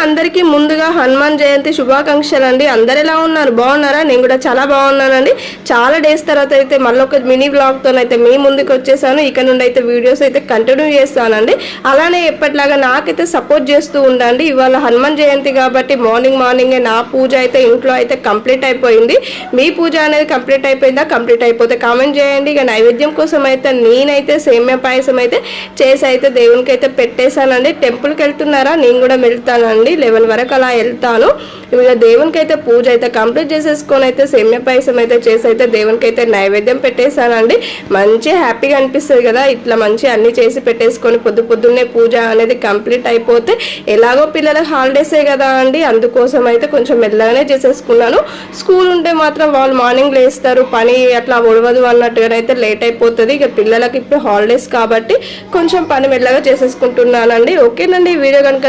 అందరికీ ముందుగా హనుమాన్ జయంతి శుభాకాంక్షలు అండి. అందరు ఎలా ఉన్నారు? బాగున్నారా? నేను కూడా చాలా బాగున్నానండి. చాలా డేస్ తర్వాత అయితే మళ్ళీ ఒక మినీ బ్లాగ్తో అయితే మీ ముందుకు వచ్చేసాను. ఇక నుండి అయితే వీడియోస్ అయితే కంటిన్యూ చేస్తానండి. అలానే ఎప్పటిలాగా నాకైతే సపోర్ట్ చేస్తూ ఉండండి. ఇవాళ హనుమాన్ జయంతి కాబట్టి మార్నింగే నా పూజ అయితే ఇంట్లో అయితే కంప్లీట్ అయిపోయింది. మీ పూజ అనేది కంప్లీట్ అయిపోయిందా? కంప్లీట్ అయిపోతే కామెంట్ చేయండి. ఇక నైవేద్యం కోసం అయితే నేనైతే సేమ్యా పాయసం అయితే చేసి అయితే దేవునికి అయితే పెట్టేశానండి. టెంపుల్కి వెళ్తున్నారా? నేను కూడా వెళ్తానండి. 11 వరకు అలా వెళ్తాను. ఇక దేవునికి అయితే పూజ అయితే కంప్లీట్ చేసేసుకొని అయితే సేమ్యా పాయసం అయితే చేసి అయితే దేవునికి అయితే నైవేద్యం పెట్టేశానండి. మంచి హ్యాపీగా అనిపిస్తుంది కదా, ఇట్లా మంచి అన్ని చేసి పెట్టేసుకొని పొద్దున్నే పూజ అనేది కంప్లీట్ అయిపోతే. ఎలాగో పిల్లలకు హాలిడేసే కదా అండి, అందుకోసం అయితే కొంచెం మెల్లగానే చేసేసుకున్నాను. స్కూల్ ఉంటే మాత్రం వాళ్ళు మార్నింగ్ లేస్తారు, పని అట్లా ఒడవదు అన్నట్టుగానైతే లేట్ అయిపోతుంది. ఇక పిల్లలకి ఇప్పుడు హాలిడేస్ కాబట్టి కొంచెం పని మెల్లగా చేసేసుకుంటున్నానండి. ఓకేనండి, వీడియో కనుక